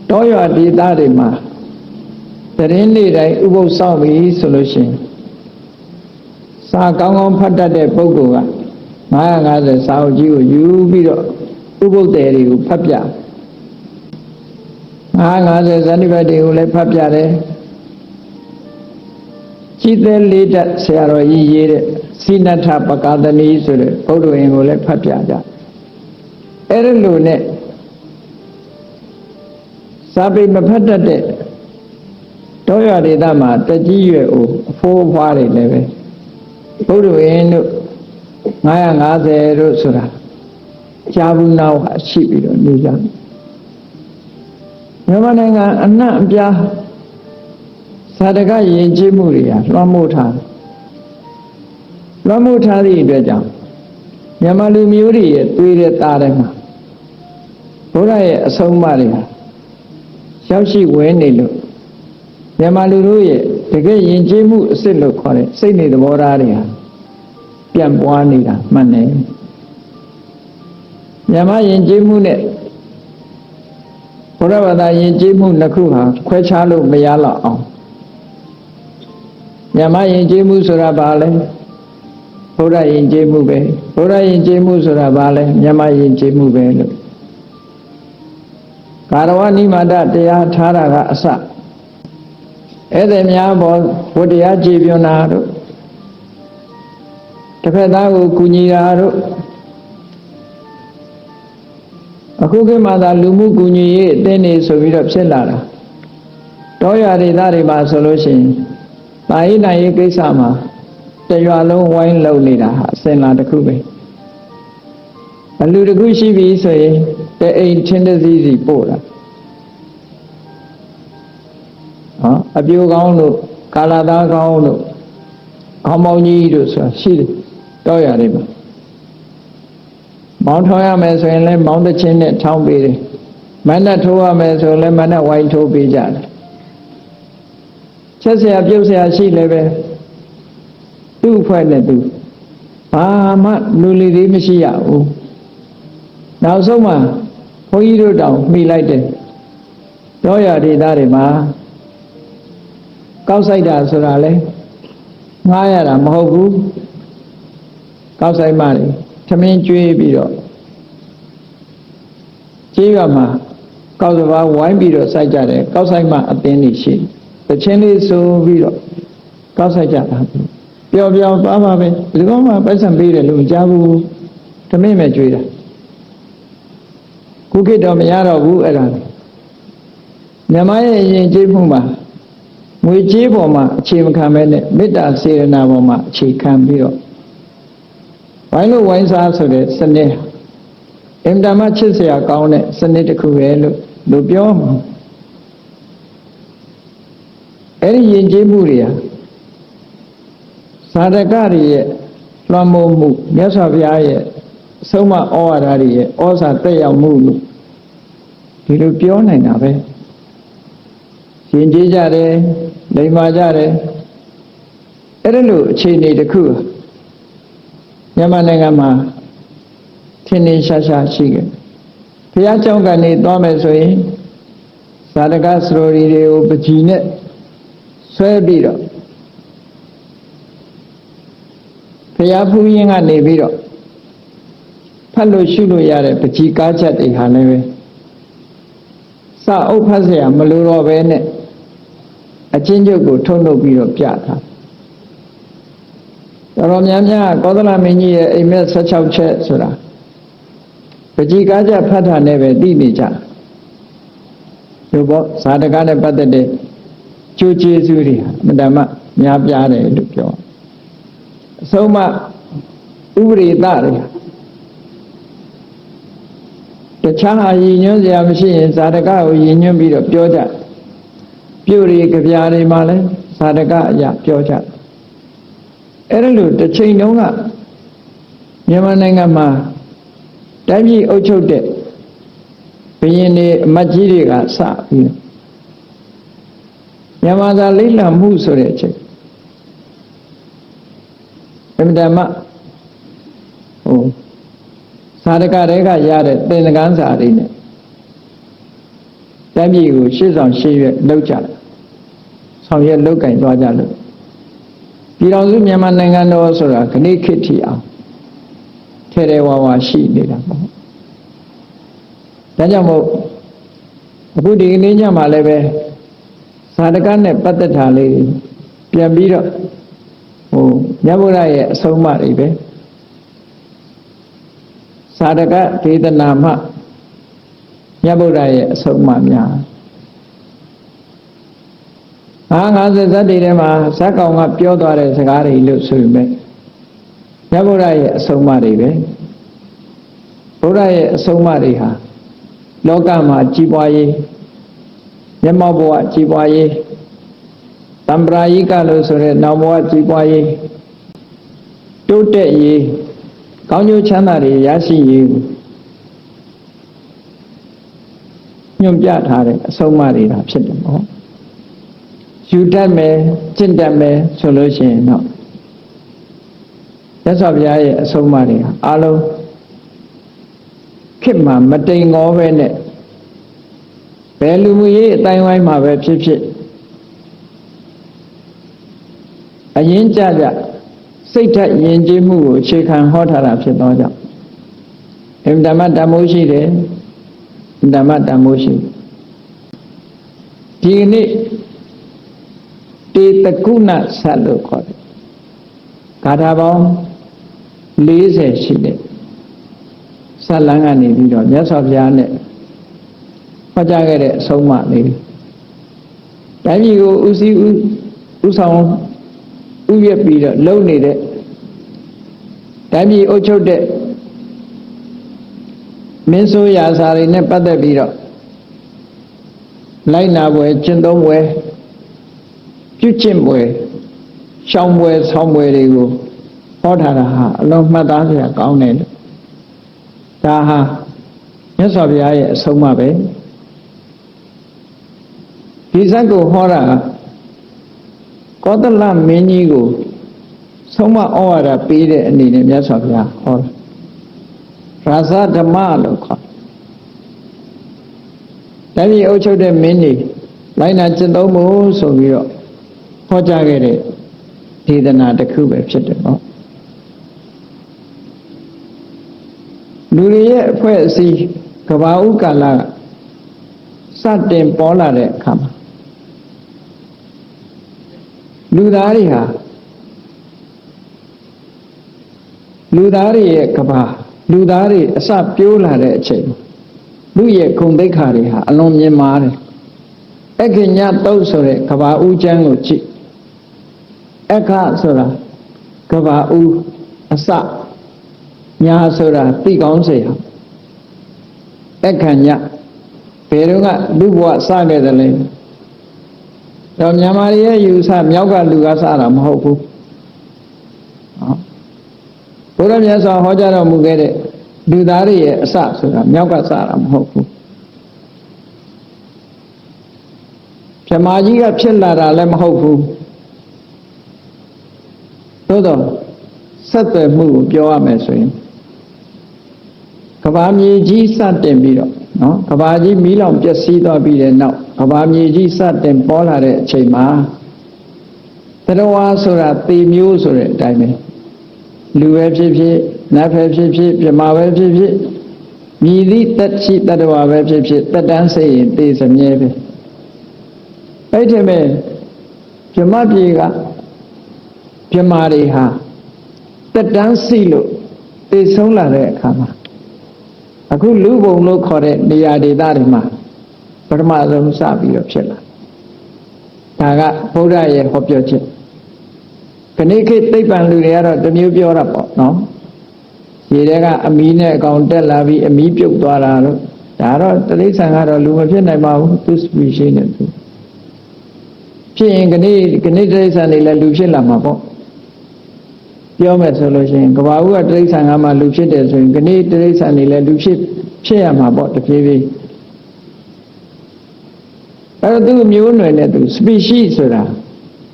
တောရွာဒေသတွေမှာတရင်နေ့တိုင်းဥပုသ်ဆောင်ပြီဆိုလို့ရှိရင်စာကောင်းကောင်းဖတ်တတ်တဲ့ပုဂ္ဂိုလ်က950စာအုပ်ကြီးကိုယူပြီးတော့ဥပုသ်တွေကိုဖတ်ပြ950ဇန်နိဘတ်တွေကိုလည်းဖတ်ပြတယ်ကြည်သေးလေးတက်ဆရာတော်ကြီးရေးတဲ့စိနထပကာသနီဆိုတဲ့ဘုဒ္ဓဝင်ကိုလည်းဖတ်ပြကြအဲ့ဒီလိုနဲ့စာပေမဖတ်တတ်တဲ့တောရွာဒေသမှာတကြီးရွယ်ကိုအဖိုးအဖွားတွေလည်းပဲဘုဒ္ဓဝင်တို့950တို့ဆိုတာကြာဘူးနောက်ရှိပြီးတော့နေကြမြန်မာနိုင်ငံအနှံ့အပြားသာဓကယဉ်ကျေးမှုတွေဟာလွှမ်းမိုးထားသည့်အတွက်ကြောင့်မြန်မာလူမျိုးတွေရဲ့သွေးတဲ့သားထဲမှာဘုရားရဲ့အဆုံးအမတွေဟာရောက်ရှိဝင်နေလို့မြန်မာလူတို့ရဲ့တကယ်ယဉ်ကျေးမှုအစစ်လို့ခေါ်တဲ့စိတ်နေသဘောထားတွေဟာပြန့်ပွားနေတာမှန်တယ်မြန်မာယဉ်ကျေးမှုနဲ့ဘုရားဘာသာယဉ်ကျေးမှုနှစ်ခုဟာခွဲခြားလို့မရတော့အောင်မြန်မာယဉ်ကျေးမှုဆိုတာဘာလဲဘုရားယဉ်ကျေးမှုပဲဘုရားယဉ်ကျေးမှုဆိုတာဘာလဲမြန်မာယဉ်ကျေးမှုပဲလို့ကာရဝနိမာဒတရားထားတာကအစဧည့်သည်များဘောဝတ္တရားကြည်ပြွန်တာတို့တစ်ဖက်သားကိုကူညီတာတို့အခုခေတ်မှာသာလူမှုကူညီရေးအသင်းတွေဆိုပြီးတော့ဖြစ်လာတာတောရွာဒေသတွေမှာဆိုလို့ရှိရင်တာရေးနိုင်ရေးကိစ္စမှာတရွာလုံးဝိုင်းလုံနေတာဟာအစဉ်လာတစ်ခုပဲအလူတစ်ခုရှိပြီဆိုရင်တအိမ်ထင်းတစ်စီးစီပို့တာအပြိုကောင်းတို့ကာလာသားကောင်းတို့ခေါင်းပေါင်းကြီးတို့ဆိုတာရှိတယ်တောရွာတွေမှာမောင်းထောင်းရမယ်ဆိုရင်လည်းမောင်းတစ်ချင်းနဲ့ထောင်းပေးတယ်မနက်ထိုးရမယ်ဆိုရင်လည်းမနက်ဝိုင်းထိုးပေးကြတယ်ချက်เสียပြုတ်เสียရှိလည်းပဲသူ့ဖွဲ့နဲ့သူဘာမှလူလီသေးမရှိရဘူးနောက်ဆုံးမှဘုန်းကြီးတို့တောင်မှီလိုက်တယ်တောရွာဒေသတွေမှာကောက်ဆိုင်တာဆိုတာလဲငှားရတာမဟုတ်ဘူးကောက်ဆိုင်မှလေသမင်းကျွေးပြီးတော့ကြေးရွာမှာကောက်စပါးဝိုင်းပြီးတော့စိုက်ကြတယ်ကောက်ဆိုင်မှအသင်းတွေရှိတချင်းလေးဆိုပြီးတော့ကောက်ဆိုင်ကြတာပျော်ပျော်ပါပါပဲဒီကောင်မှပိုက်ဆံပေးတယ်လို့မကြားဘူးသမင်းပဲကျွေးတာခုခေတ်တော့မရတော့ဘူးအဲ့ဒါမြန်မာရဲ့ယဉ်ကျေးမှုမှာငွေကြေးပေါ်မှာအခြေမခံပဲနဲ့မေတ္တာစေရနာပေါ်မှာအခြေခံပြီးတော့ဝိုင်းလို့ဝိုင်းစားဆိုတဲ့စနစ်အင်တာမချစ်စရာကောင်းတဲ့စနစ်တစ်ခုပဲလို့လူပြောမှာအဲ့ဒီယဉ်ကျေးမှုတွေဟာသာဓကတွေရဲ့လွှမ်းမိုးမှုမြတ်စွာဘုရားရဲ့အဆုံးအမဩဝါဒတွေရဲ့ဩဇာတက်ရောက်မှုလို့ဒီလိုပြောနိုင်တာပဲယဉ်ကျေးကြတယ်လိမ္မာကြတယ်အဲ့ဒါလို့အခြေအနေတစ်ခုမြန်မာနိုင်ငံမှာထင်ထင်ရှားရှားရှိခဲ့ဘုရားကျောင်းကနေသွားမယ်ဆိုရင်ဇာတကစရိုရီတွေကိုပကြီးနဲ့ဆွဲပြီးတော့ဘုရားဖူးရင်ကနေပြီးတော့ဖတ်လို့ရှုလို့ရတဲ့ပကြီးကားချက်တွေဟာလည်းပဲစာအုပ်ဖတ်เสียမလိုတော့ပဲနဲ့အချင်းချုပ်ကိုထုတ်လုပ်ပြီးတော့ပြတာတော်များများကောသလမင်းကြီးရဲ့အိမ်မက်16ချက်ဆိုတာပကြီးကားချက်ဖတ်တာနဲ့ပဲသိနေကြဒီဘောဇာတကနဲ့ပတ်သက်တဲ့ကျိုးကျေးဇူးတွေအမှန်တမ်းများပြားတယ်လို့ပြောအဆုံးမဥပရိသတွေတခြားဟာရည်ညွှန်းစရာမရှိရင်ဇာတကကိုရည်ညွှန်းပြီးတော့ပြောကြပြုတွေကြပြာတွေမှာလဲဇာတကအရာပြောကြအဲ့ဒါလို့တစ်ချိန်တုန်းကမြန်မာနိုင်ငံမှာတိုင်းပြည်အုပ်ချုပ်တဲ့ဘုရင်တွေအမတ်ကြီးတွေကစပြီးမြန်မာသာလိမ့်လံမှုဆိုတဲ့အချိန်အမှန်တမ်းဇာတကတွေကရတဲ့သင်္ကန်းစာတွေနဲ့ တိုင်းပြည်ကိုရှေ့ဆောင်ရှေ့ရွက်လောက်ကြဆောင်ရွက်လောက်ကင်သွားကြလို့ပြည်တော်စုမြန်မာနိုင်ငံတော်ဆိုတာခဏခေတ်ထီအောင်ထဲထဲဝါဝါရှိနေတာပေါ့ဒါကြောင့်မို့အခုဒီကနေ့ညမှာလည်းပဲဇာတကနဲ့ပတ်သက်တာလေးပြန်ပြီးတော့မြတ်ဗုဒ္ဓရဲ့အဆုံးအမတွေပဲဇာတကဒေသနာမှမြတ်ဗုဒ္ဓရဲ့အဆုံးအမများ50ဇတ်တွေထဲမှာဇတ်ကောင်ကပြောသွားတဲ့စကားတွေလို့ဆိုပေမဲ့မြတ်ဗုဒ္ဓရဲ့အဆုံးအမတွေပဲဗုဒ္ဓရဲ့အဆုံးအမတွေဟာလောကမှာကြီးပွားရေးမျက်မှောက်ဘဝကြီးပွားရေးတံပရာယိကလို့ဆိုတဲ့နောက်ဘဝကြီးပွားရေးတိုးတက်ရေးကောင်းကျိုးချမ်းသာတွေရရှိရေးညွှန်ပြထားတဲ့အဆုံးအမတွေဒါဖြစ်တယ်ပေါ့ယူတတ်မယ်ကျင့်တတ်မယ်ဆိုလို့ရှိရင်တော့မြတ်စွာဘုရားရဲ့အဆုံးအမတွေအားလုံးခေတ်မှာမတိမ်ငေါပဲနဲ့ဘယ်လူမှုရေးအတိုင်းဝိုင်းမှာပဲဖြစ်ဖြစ်အရင်ကြကြစိတ်ထက်ယဉ်ကျေးမှုကိုအခြေခံဟောထားတာဖြစ်သောကြောင့်အင်ဓမ္မတမိုးရှိတယ်ဓမ္မတမိုးရှိဒီနေ့တေတကုဏဆက်လို့ခေါ်တယ်ဂါထာပေါင်း40ရှိတယ်ဇတ်လမ်းကနေပြီးတော့မြတ်စွာဘုရားနဲ့ဟောကြားခဲ့တဲ့အဆုံးအမလေးတိုင်းပြည်ကိုဥဆောင်ဥယျက်ပြီးတော့လုံနေတဲ့တိုင်းပြည်အုပ်ချုပ်တဲ့မင်းဆိုးရာဇာတွေနဲ့ပတ်သက်ပြီးတော့လိုက်နာပွဲကျင့်သုံးပွဲပြုကျင့်ပွဲရှောင်းပွဲဆောင်းပွဲတွေကိုဟောထားတာဟာအလုံးမှတ်သားစရာကောင်းတယ်လို့ဒါဟာမြတ်စွာဘုရားရဲ့အဆုံးအမပဲဒီဇတ်ကိုဟောတာကောသလမင်းကြီးကိုဆုံးမဩဝါဒပေးတဲ့အနေနဲ့မြတ်စွာဘုရားဟောတာရာဇဓမ္မလို့ခေါ်တယ်။ဒါပြီးအုပ်ချုပ်တဲ့မင်းကြီးလိုက်နာကျင့်သုံးဖို့ဆိုပြီးတော့ဟောကြားခဲ့တဲ့ဒေသနာတစ်ခုပဲဖြစ်တယ်ပေါ့။လူတွေရဲ့အဖွဲ့အစည်းကဘာဥကာလကစတင်ပေါ်လာတဲ့အခါမှာလူသားတွေရဲ့ကဘာလူသားတွေအစပြိုးလာတဲ့အချိန်လူရဲ့ဂုဏ်သိက္ခာတွေဟာအလွန်မြင့်မားတယ်အခညတုတ်ဆိုတဲ့ကဘာဦးကျမ်းကိုကြည့်အခဆိုတာကဘာဦးအစညာဆိုတာသိကောင်းစေအခညဘယ်တော့ကလူဘဝစခဲ့တယ်လဲတော့မြန်မာရဲ့ယူဆမြောက်ကလူကစတာမဟုတ်ဘူးဘုရားမြတ်စွာဟောကြားတော်မူခဲ့တဲ့လူသားတွေရဲ့အစဆိုတာမြောက်ကစတာမဟုတ်ဘူးဗြဟ္မာကြီးကဖြစ်လာတာလည်းမဟုတ်ဘူးသို့တော့ဆက်သွယ်မှုကိုပြောရမယ်ဆိုရင်ကဘာမြေကြီးစတင်ပြီးတော့နော်ကဘာကြီးမီးလောင်ပျက်စီးသွားပြီးတဲ့နောက်ကဘာမြေကြီးစတင်ပေါ်လာတဲ့အချိန်မှာတရဝါဆိုတာသေမျိုးဆိုတဲ့အတိုင်းပဲလူပဲဖြစ်ဖြစ်နတ်ပဲဖြစ်ဖြစ်ပြမပဲဖြစ်ဖြစ်မြည်သည့်တရှိတတဝါပဲဖြစ်ဖြစ်တက်တန်းစိတ်ရင်သေစမြဲပဲအဲ့ဒီမဲ့ပြမပြေကပြမတွေဟာတက်တန်းစိလို့သေဆုံးလာတဲ့အခါမှာအခုလူဘုံလို့ခေါ်တဲ့နေရာဒေသတွေမှာပထမဆုံးစပြီးတော့ဖြစ်လာဒါကဘုရားရဲ့ဟောပြောချက်ခဏခေတ်သိပ္ပံလူတွေကတော့တမျိုးပြောတာပေါ့နော်ရေထဲကအမီးနဲ့အကောင်တက်လာပြီးအမီးပြုတ်သွားတာလို့ဒါတော့တိရစ္ဆာန်ကတော့လူမဖြစ်နိုင်ပါဘူးသူ species နဲ့သူဖြစ်ရင်ခဏတိရစ္ဆာန်တွေလည်းလူဖြစ်လာမှာပေါ့ပြောမယ်ဆိုလို့ရှိရင်ကဘာဦးကတိရစ္ဆာန်ကမှလူဖြစ်တယ်ဆိုရင်ခဏတိရစ္ဆာန်တွေလည်းလူဖြစ်ရမှာပေါ့တဖြည်းဖြည်းအဲ့တော့သူ့မျိုးနွယ်နဲ့သူ species ဆိုတာ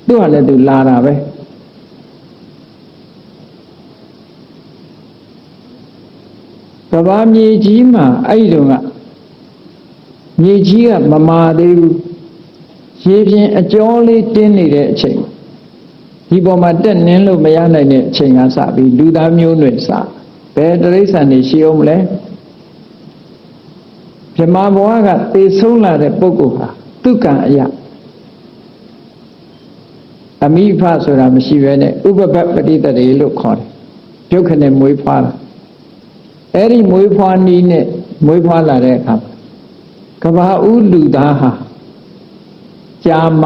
သူ့ဟာလည်းသူလာတာပဲကဘာမြေကြီးမှာအဲ့ဒီတော့က မြေကြီးကမမာသေးဘူးရေပြင်အကျော်လေးတင်းနေတဲ့အချိန်ဒီပေါ်မှာတက်နင်းလို့မရနိုင်တဲ့အချိန်ကစပြီးလူသားမျိုးနွယ်စဘယ်တိရစ္ဆာန်တွေရှိအောင်မလဲဗြဟ္မာဘဝကသေဆုံးလာတဲ့ပုဂ္ဂိုလ်ဟာသူကံအရာအမိဖဆိုတာမရှိဘဲနဲ့ဥပပပတိတရေလို့ခေါ်တယ်ပြုတ်ခနဲ့မွေးဖွားတာအဲ့ဒီမွေးဖွားနည်းနဲ့မွေးဖွားလာတဲ့အခါကဘာဦးလူသားဟာကြာမ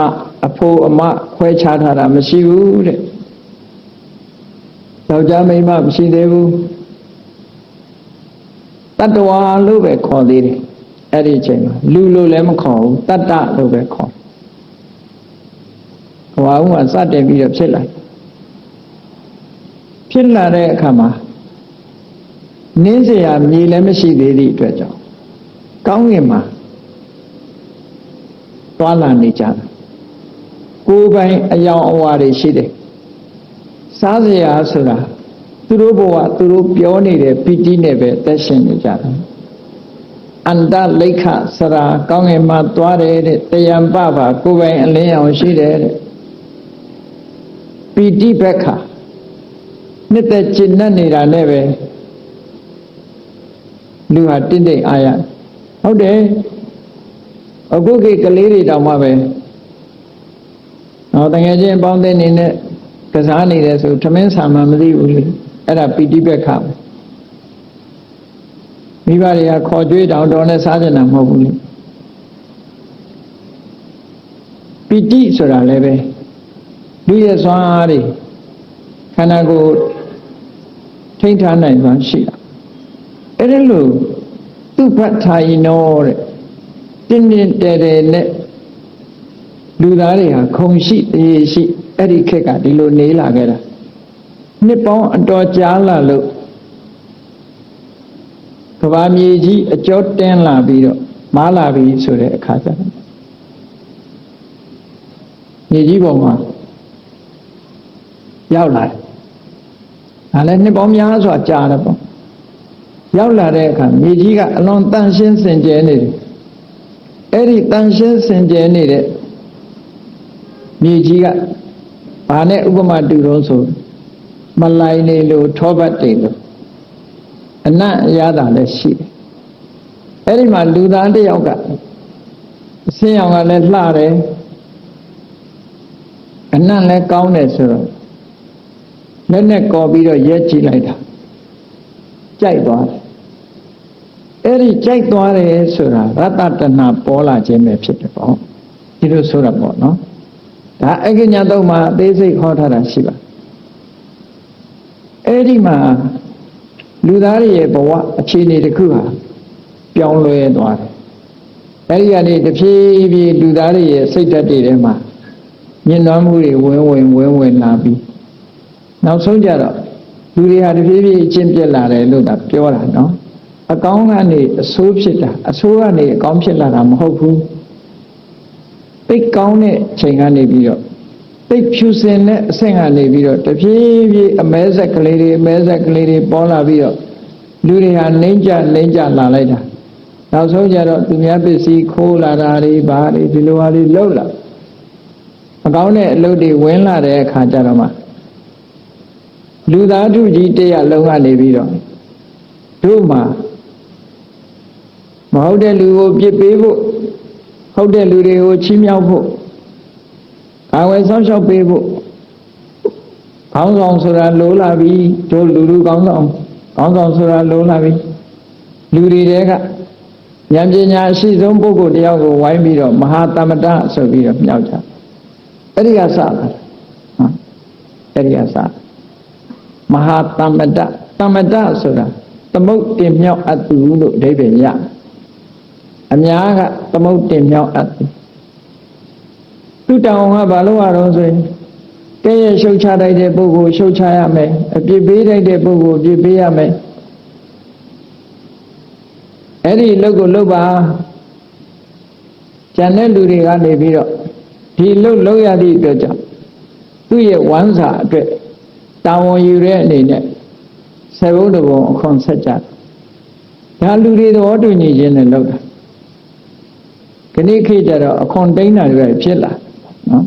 အဖိုးအမခွဲခြားထားတာမရှိဘူးတဲ့ယောက်ျားမိန်းမမရှိသေးဘူးတတ္တဝါလို့ပဲခေါ်သေးတယ်အဲ့ဒီအချိန်မှာလူလို့လည်းမခေါ်ဘူးတတ္တလို့ပဲခေါ်ကဘာဦးကစတင်ပြီးတော့ဖြစ်လာတဲ့အခါမှာနင်းเสียမြေလည်းမရှိသေးသည့်အတွက်ကြောင့်ကောင်းကင်မှာတွာလာနေကြတယ်ကိုယ်ပိုင်အယောင်အဝါတွေရှိတယ်စားเสียဆိုတာသူတို့ဘဝသူတို့ပြောနေတဲ့ပီတိနဲ့ပဲသက်ရှင်နေကြတယ်အန္တလိခစရာကောင်းကင်မှာတွားတယ်တဲ့တယံပပါကိုယ်ပိုင်အလင်းရောင်ရှိတယ်တဲ့ပီတိဘက်ခနှစ်သက်ကျင့်တတ်နေတာနဲ့ပဲလူဟာတင့်တယ်အားရဟုတ်တယ်အခုခေတ်ကလေးတွေတောင်မှပဲတကယ်ချင်းပေါင်းတဲ့နေနဲ့ကစားနေတယ်ဆိုထမင်းဆာမှမသိဘူးလေအဲ့ဒါပီတိဘက်ခမိဘတွေကခေါ်ကြွေးတောင်တော်နဲ့စားကြတာမဟုတ်ဘူးလေပီတိဆိုတာလည်းပဲလူရဲ့စွမ်းအားတွေခန္ဓာကိုယ်ထိန်းထားနိုင်စွမ်းရှိတာအဲ့ဒါလို့သူ့ဘတ်ထာယိနောတဲ့တင်းတင်းတဲတဲနဲ့လူသားတွေဟာခုံရှိတရေရှိအဲ့ဒီခက်ကဒီလိုနေလာခဲ့တာနှစ်ပေါင်းအတော်ကြာလာလို့ကဘာမြေကြီးအကျော်တင်းလာပြီးတော့မားလာပြီဆိုတဲ့အခါကျတော့မြေကြီးပေါ်မှာရောက်လာတယ်ဒါလည်းနှစ်ပေါင်းများစွာကြာတယ်ပေါ့ရောက်လာတဲ့အခါမြေကြီးကအလွန်တန်ရှင်းစင်ကြယ်နေတယ်အဲ့ဒီတန်ရှင်းစင်ကြယ်နေတဲ့မြေကြီးကဘာနဲ့ဥပမာတူတော့ဆိုမလိုက်နေလို့ထောပတ်တွေလို့အနတ်ရတာလည်းရှိတယ်အဲ့ဒီမှာလူသားတစ်ယောက်ကအစင်းရောင်ကလည်းလှတယ်အနတ်လည်းကောင်းတယ်ဆိုတော့လက်နဲ့ကော်ပြီးတော့ရဲကြည့်လိုက်တာကြိုက်သွားတယ်အဲ့ဒီကြိုက်သွားတယ်ဆိုတာရတ္တတဏပေါ်လာခြင်းပဲဖြစ်တယ်ပေါ့ဒီလိုဆိုတာပေါ့နော်ဒါအက္ခညတုံးမှာအသေးစိတ်ခေါ်ထားတာရှိပါအဲ့ဒီမှာလူသားရဲ့ဘဝအခြေအနေတစ်ခုဟာပြောင်းလဲသွားတယ်အဲ့ဒီကနေတဖြည်းဖြည်းလူသားရဲ့စိတ်ဓာတ်တွေထဲမှာညှဉ်းနှွမ်းမှုတွေဝင်လာပြီးနောက်ဆုံးကြတော့လူတွေဟာတဖြည်းဖြည်းအကျင့်ပြက်လာတယ်လို့ဒါပြောတာနော်အကောင်းကနေအဆိုးဖြစ်တာအဆိုးကနေအကောင်းဖြစ်လာတာမဟုတ်ဘူးသိကောင်းတဲ့ချိန်ကနေပြီးတော့သိဖြူစင်တဲ့အဆင့်ကနေပြီးတော့တဖြည်းဖြည်းအမဲဆက်ကလေးတွေပေါ်လာပြီးတော့လူတွေဟာနှိမ့်ကြလာလိုက်တာနောက်ဆုံးကြတော့သူများပစ္စည်းခိုးလာတာတွေဘာတွေဒီလိုဟာတွေလှုပ်လာအကောင်းတဲ့အလုပ်တွေဝင်လာတဲ့အခါကျတော့မှလူသားထုကြီးတရလုံးကနေပြီးတော့တို့မှာမဟုတ်တဲ့လူကိုပြစ်ပေးဖို့ဟုတ်တဲ့လူတွေကိုချီးမြှောက်ဖို့ကာဝယ်ဆောင်ရှောက်ပေးဖို့ခေါင်းဆောင်ဆိုတာလိုလာပြီတို့လူခေါင်းဆောင်ဆိုတာလိုလာပြီလူတွေတဲကဉာဏ်ပညာအရှိဆုံးပုဂ္ဂိုလ်တယောက်ကိုဝိုင်းပြီးတော့မဟာသမ္မတဆိုပြီးတော့မြောက်ကြအဲ့ဒီကစတာအဲ့ဒီကစမဟာသမ္မတဆိုတာသမုတ်တင်မြောက်အပ်သူလို့အဓိပ္ပာယ်ရအများကသမုတ်တင်မြောက်အပ်သူသူတောင်ကဘာလို့ရတော့ဆိုရင်ကဲ့ရဲ့ရှုတ်ချလိုက်တဲ့ပုဂ္ဂိုလ်ရှုတ်ချရမယ်အပြစ်ပေးလိုက်တဲ့ပုဂ္ဂိုလ်အပြစ်ပေးရမယ်အဲ့ဒီလုပ်ကိုလုပ်ပါကျန်တဲ့လူတွေကနေပြီးတော့ဒီလုပ်ရသည့်အတွက်ကြောင့်သူ့ရဲ့ဝမ်းစာအတွက်တာဝန်ယူတဲ့အနေနဲ့ဆေဘုံတဘုံအခွန်ဆက်ကြဒါလူတွေသဘောတူညီခြင်းနဲ့လုပ်တာ ခဏခေတ်ကြတော့အခွန်တိန်းတာတွေဖြစ်လာနော်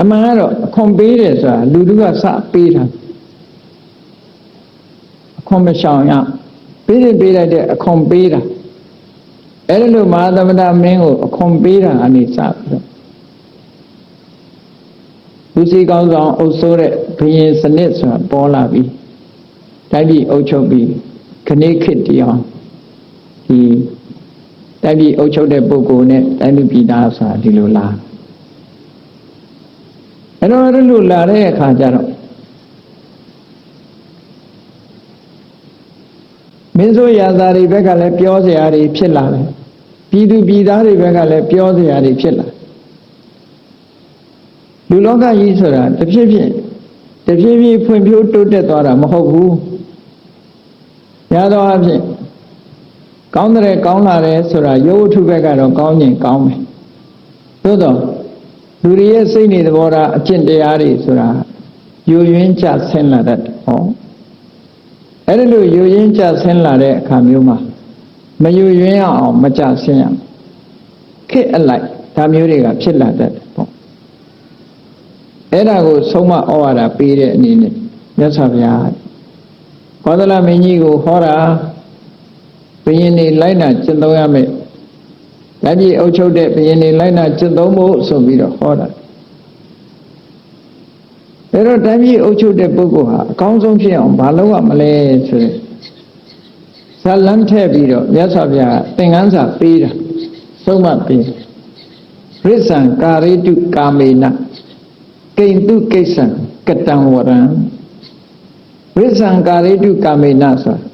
အမှန်ကတော့အခွန်ပေးတယ်ဆိုတာလူတို့ကစပေးတာအခွန်မရှောင်ရပေးလိုက်တဲ့အခွန်ပေးတာအဲ့ဒါလို့မဟာသမဏမင်းကိုအခွန်ပေးတာအနေစပြီးတော့လူစီကောင်းဆောင်အုပ်စိုးတဲ့ဘုရင်စနစ်ဆိုတာပေါ်လာပြီတိုက်ပြည်အုပ်ချုပ်ပြီးခဏခေတ်တရားဒီတိုက်ပြည်အုပ်ချုပ်တဲ့ပုဂ္ဂိုလ်နဲ့တိုင်းလူပြည်သားဆိုတာဒီလိုလာအဲ့တော့အဲ့လိုလာတဲ့အခါကျတော့မင်းဆိုရာသားတွေဘက်ကလည်းပြောစရာတွေဖြစ်လာတယ်ပြည်သူပြည်သားတွေဘက်ကလည်းပြောစရာတွေဖြစ်လာလူလောကကြီးဆိုတာတဖြည်းဖြည်းဖွံ့ဖြိုးတိုးတက်သွားတာမဟုတ်ဘူးရသောအဖြစ်ကောင်းတယ်ကောင်းလာတယ်ဆိုတာရုပ်ဝတ္ထုဘက်ကတော့ကောင်းရင်ကောင်းမယ်သို့တော့လူတွေရဲ့စိတ်နေသဘောထားအကျင့်တရားတွေဆိုတာယိုယွင်းကျဆင်းလာတတ်တယ်ဟောအဲ့ဒါလို့ယိုယွင်းကျဆင်းလာတဲ့အခါမျိုးမှာမယိုယွင်းအောင်မကျဆင်းရခက်အလိုက်ဒါမျိုးတွေကဖြစ်လာတတ်တယ်ပေါ့အဲ့ဒါကိုဆုံးမဩဝါဒပေးတဲ့အနေနဲ့မြတ်စွာဘုရားကောသလမင်းကြီးကိုဟောတာဘုရင်နေလိုက်နာကျင့်သုံးရမယ်။လက်ပြည်အုပ်ချုပ်တဲ့ဘုရင်နေလိုက်နာကျင့်သုံးဖို့ဆိုပြီးတော့ဟောတာ။ဒါတော့တိုင်းပြည်အုပ်ချုပ်တဲ့ပုဂ္ဂိုလ်ဟာအကောင်းဆုံးဖြစ်အောင်မလုပ်ရမလဲဆိုရင်ဇလန်းထည့်ပြီးတော့မြတ်စွာဘုရားသင်္ကန်းစာပေးတာဆုံးမပေးရစ္ဆံကာရိတုကာမေနကိဉ္တုကိစ္စံကတံဝရံရစ္ဆံကာရိတုကာမေနဆိုတာ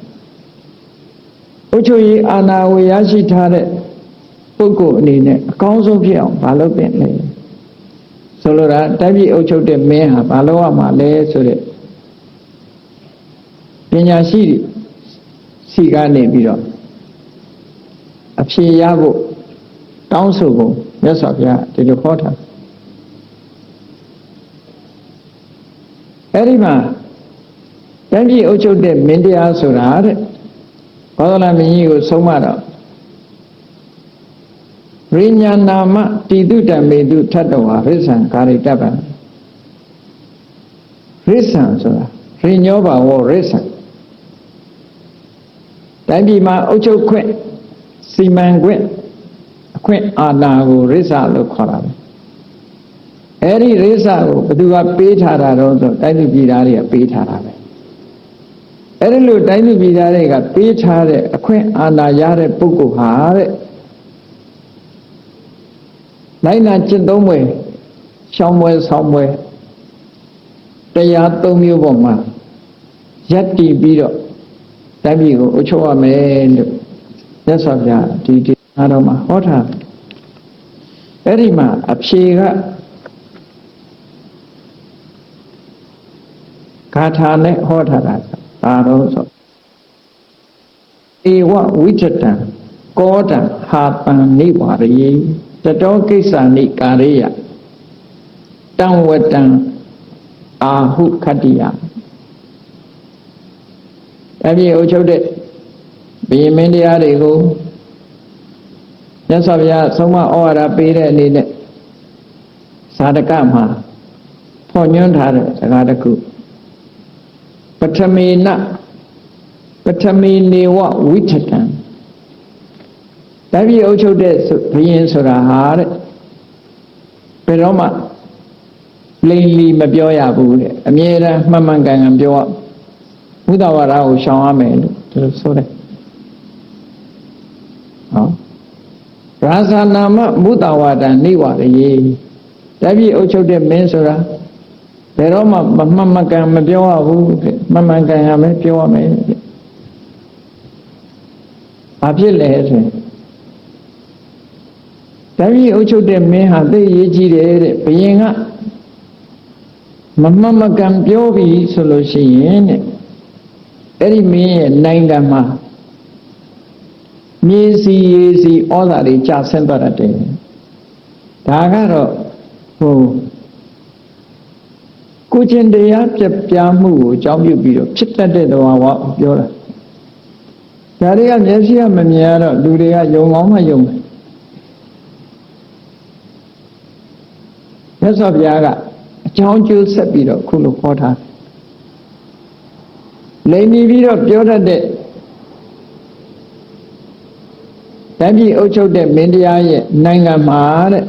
အုပ်ချုပ်ရေးအာဏာကိုရရှိထားတဲ့ပုဂ္ဂိုလ်အနေနဲ့အကောင်းဆုံးဖြစ်အောင်မလုပ်သင့်လဲဆိုလိုတာတိုက်ပြည်အုပ်ချုပ်တဲ့မင်းဟာမလုပ်ရမှာလဲဆိုတဲ့ပညာရှိစီကနေပြီးတော့အဖြေရဖို့တောင်းဆိုဖို့မြတ်စွာဘုရားဒီလိုခေါ်ထားအဲ့ဒီမှာတိုက်ပြည်အုပ်ချုပ်တဲ့မင်းတရားဆိုတာတဲ့ဘောဓလမင်းကြီးကိုဆုံးမတော့ရိညာနာမတိတုတမေတုထတ်တော်ဟာရစ္ဆံကာရိတပံရစ္ဆံဆိုတာရိညောဘာဝရစ္ဆံတိုင်းပြည်မှာအုပ်ချုပ်ခွင့်စီမံခွင့်အခွင့်အာဏာကိုရစ္ဆလို့ခေါ်တာပဲအဲ့ဒီရစ္ဆကိုဘယ်သူကပေးထားတာတော့ဆိုတိုင်းပြည်ပြည်သားတွေကပေးထားတာပဲအဲ့ဒီလိုတိုင်းပြည်ပြည်သားတွေကပေးထားတဲ့အခွင့်အာဏာရတဲ့ပုဂ္ဂိုလ်ဟာတဲ့နိုင်နာကျင့်သုံးပွဲရှောင်းပွဲဆောင်းပွဲတရား၃မျိုးပေါ်မှာရပ်တည်ပြီးတော့တိုင်းပြည်ကိုအုပ်ချုပ်ရမယ်လို့မြတ်စွာဘုရားဒီတရားတော်မှာဟောထားအဲ့ဒီမှာအဖြေကဂါထာနဲ့ဟောထားတာဒါတော့ဆိုဧဝဝိจတံကောတံဟာတံနိဝါရေတတောကိစ္ဆာနိကာရေယတံဝတံအာဟုခတ္တိယအဲ့ဒီအုပ်ချုပ်တဲ့ဘုရင်မင်းတရားတွေကိုမြတ်စွာဘုရားဆုံးမဩဝါဒပေးတဲ့အနေနဲ့ဇာတကမှာဖော်ညွှန်းထားတဲ့စကားတစ်ခုပထမေနပထမေနေဝဝိထတံတိုင်းပြည်အုပ်ချုပ်တဲ့ဘုရင်ဆိုတာဟာတဲ့ဘယ်တော့မှလိမ်လီမပြောရဘူးတဲ့အမြဲတမ်းမှန်မှန်ကန်ကန်ပြောရဘုဒ္ဓဝါဒကိုရှောင်ရမယ်လို့ဒီလိုဆိုတယ်ဟောရာဇာနာမဘုဒ္ဓဝါဒနိဝါရေတိုင်းပြည်အုပ်ချုပ်တဲ့မင်းဆိုတာဘယ်တော့မှမှန်မှန်ကန်မပြောရဘူးမှန်မှန်ကန်ရမယ်ပြောရမယ်ဘာဖြစ်လဲဆိုရင်တိုင်းပြည်အုပ်ချုပ်တဲ့မင်းဟာသိရေးကြည့်တယ်တဲ့ဘုရင်ကမမှန်မကန်ပြောပြီးဆိုလို့ရှိရင်တဲ့အဲ့ဒီမင်းရဲ့နိုင်ငံမှာမြေစီရေစီဩဇာတွေကျဆင်းသွားတယ်ဒါကတော့ဟိုကိုချင်းတရားပြပြမှုကိုအကြောင်းပြုပြီးတော့ဖြစ်တတ်တဲ့သဘာဝပြောတာဒါတွေကမျက်စိကမမြင်ရတော့လူတွေကယုံကောင်းမှယုံတယ် မြတ်စွာဘုရားကအကြောင်းကျိုးဆက်ပြီးတော့ခုလိုဟောထားလိမ်ပြီးတော့ပြောတတ်တဲ့တပည့်အုပ်ချုပ်တဲ့မင်းတရားရဲ့နိုင်ငံမှာတဲ့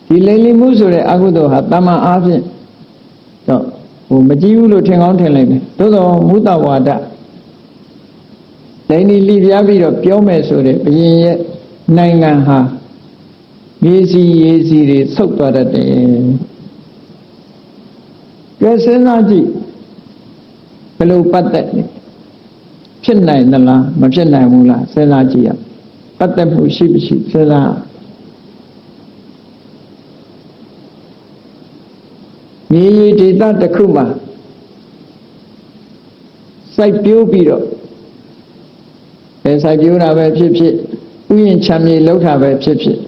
ဒီလိမ်လည်မှုဆိုတဲ့အကုသိုလ်ဟာတမန်အားဖြင့်တော့မကြည့်ဘူးလို့ထင်ကောင်းထင်လိုက်မယ်သို့သောမုသဝါဒလိမ်လည်ပြားပြီးတော့ပြောမယ်ဆိုတဲ့ဘုရင်ရဲ့နိုင်ငံဟာရေစီတွေဆုတ်သွားတတ်တယ်ကဲစဉ်းစားကြည့်ဘယ်လိုပတ်သက်လဲဖြစ်နိုင်သလားမဖြစ်နိုင်ဘူးလားစဉ်းစားကြည့်ရပတ်သက်မှုရှိမရှိစဉ်းစားမြေရီဒေသတစ်ခုမှာစိုက်ပျိုးပြီးတော့စိုက်ပျိုးတာပဲဖြစ်ဖြစ်ဥယျာဉ်ခြံမြေလှုပ်တာပဲဖြစ်ဖြစ်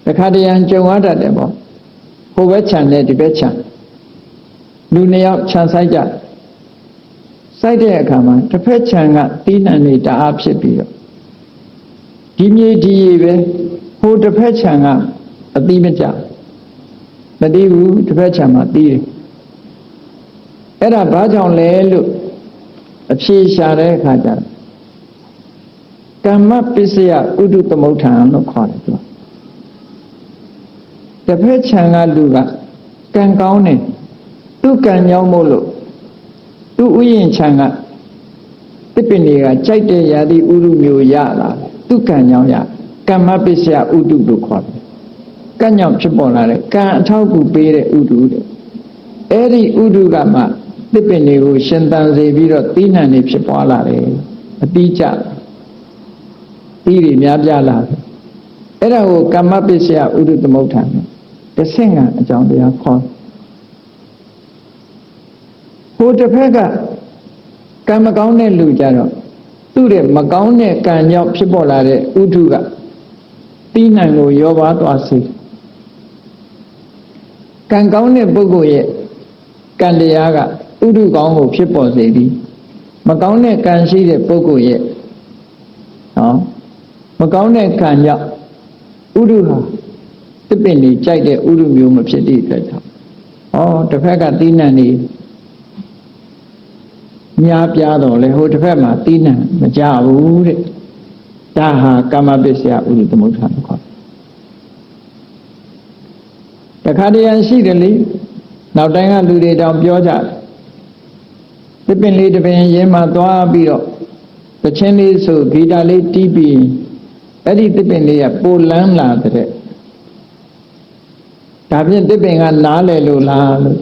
တခါတရံကြုံရတတ်တယ်ပေါ့ဟိုဘက်ခြံနဲ့ဒီဘက်ခြံလူနှစ်ယောက်ခြံဆိုင်ကြစိုက်တဲ့အခါမှာတစ်ဖက်ခြံကတီးနှံနေတအားဖြစ်ပြီးတော့ဒီမြေဒီရေပဲဟိုတစ်ဖက်ခြံကအသီးမကျမတီးဘူးတစ်ဖက်ခြံမှာတီးတယ်အဲ့ဒါဘာကြောင့်လဲလို့အဖြေရှာတဲ့အခါကျတော့ကမ္မပစ္စယဥဒုသမုဋ္ဌာန်လို့ခေါ်တယ်သူတစ်ဖက်ခြံကလူကကံကောင်းတယ်သူကံကြောင့်မို့လို့သူဥယျာဉ်ခြံကတစ်ပင်တွေကကြိုက်တဲ့ရာသီဥတုမျိုးရလာတယ်သူကံကြောင့်ရကမ္မပစ္စယဥဒုလို့ခေါ်တယ်ကံကြောင့်ဖြစ်ပေါ်လာတဲ့ကံအထောက်အကူပေးတဲ့ဥဒုတဲ့အဲ့ဒီဥဒုကမှတစ်ပင်တွေကိုရှင်သန်စေပြီးတော့သီးနှံတွေဖြစ်ပွားလာတယ်အတိအကျသီးတွေများပြားလာတယ်အဲ့ဒါကိုကမ္မပစ္စယဥဒုသမုဋ္ဌာန်တစ်ဆင့်ကအကြောင်းတရားခေါ်ဟိုတစ်ဖက်ကကံမကောင်းတဲ့လူကြတော့သူ့ရဲ့မကောင်းတဲ့ကံကြောင့်ဖြစ်ပေါ်လာတဲ့ဥဒုကတီးနှံကိုရောပါသွားစေကံကောင်းတဲ့ပုဂ္ဂိုလ်ရဲ့ကံတရားကဥဒုကောင်းကိုဖြစ်ပေါ်စေသည်မကောင်းတဲ့ကံရှိတဲ့ပုဂ္ဂိုလ်ရဲ့မကောင်းတဲ့ကံကြောင့်ဥဒုဟာတစ်ပင်ကြီးကြိုက်တဲ့ဥဒုမျိုးမဖြစ်သည့်အတွက်ကြောင့်တစ်ဖက်ကတီးနှံနေများပြားတော့လေဟိုတစ်ဖက်မှာတီးနှံမကြဘူးတဲ့ဒါဟာကမ္မပစ္စယဥဒုသမုဋ္ဌာန်ခေါ်တခါတရံရှိတယ်လေနောက်တိုင်းကလူတွေတောင်ပြောကြတစ်ပင်လေးတစ်ပင်ရင်းမှာသွားပြီးတော့တချင်းလေးဆိုဂီတာလေးတီးပြီးအဲ့ဒီတစ်ပင်လေးကပိုလန်းလာတဲ့ဒါဖြင့်တစ်ပင်ကနားလေလို့လားလို့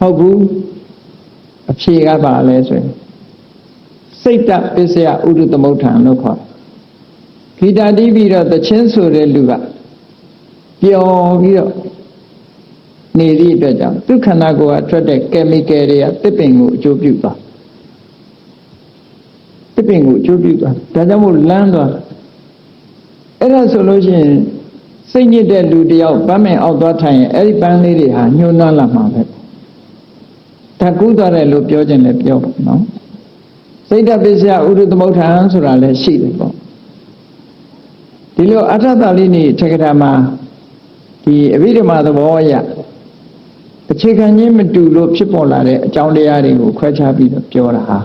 ဟုတ်ဘူးအဖြေကပါလဲဆိုရင်စိတ်တပစ္စယဥဒုသမုဋ္ဌာန်လို့ခေါ်ဂီတာတီးပြီးတော့တချင်းဆိုတဲ့လူကပျော်ပြီးတော့နေသည့်အတွက်ကြောင့်သူခန္ဓာကိုယ်ကထွက်တဲ့ chemical တွေကတစ်ပင်ကိုအကျိုးပြုသွားတစ်ပင်ကိုအကျိုးပြုသွားဒါကြောင့်မို့လန်းသွားအဲ့ဒါဆိုလို့ရှိရင်စိတ်ညစ်တဲ့လူတယောက်ပန်းမင်အောက်သွားထိုင်ရင်အဲ့ဒီပန်းလေးတွေဟာညှိုးနှွမ်းလာမှာပဲဓာတ်ကူးသွားတယ်လို့ပြောခြင်းလည်းပြောပါနော်စိတ်တပစ္စယဥဒုသမုဋ္ဌာန်ဆိုတာလည်းရှိတယ်ပေါ့ဒီလိုအထသလိနိထေကထာမှာဒီအဘိဓမ္မာသဘောအရအခြေခံချင်းမတူလို့ဖြစ်ပေါ်လာတဲ့အကြောင်းတရားတွေကိုခွဲခြားပြီးတော့ပြောတာဟာ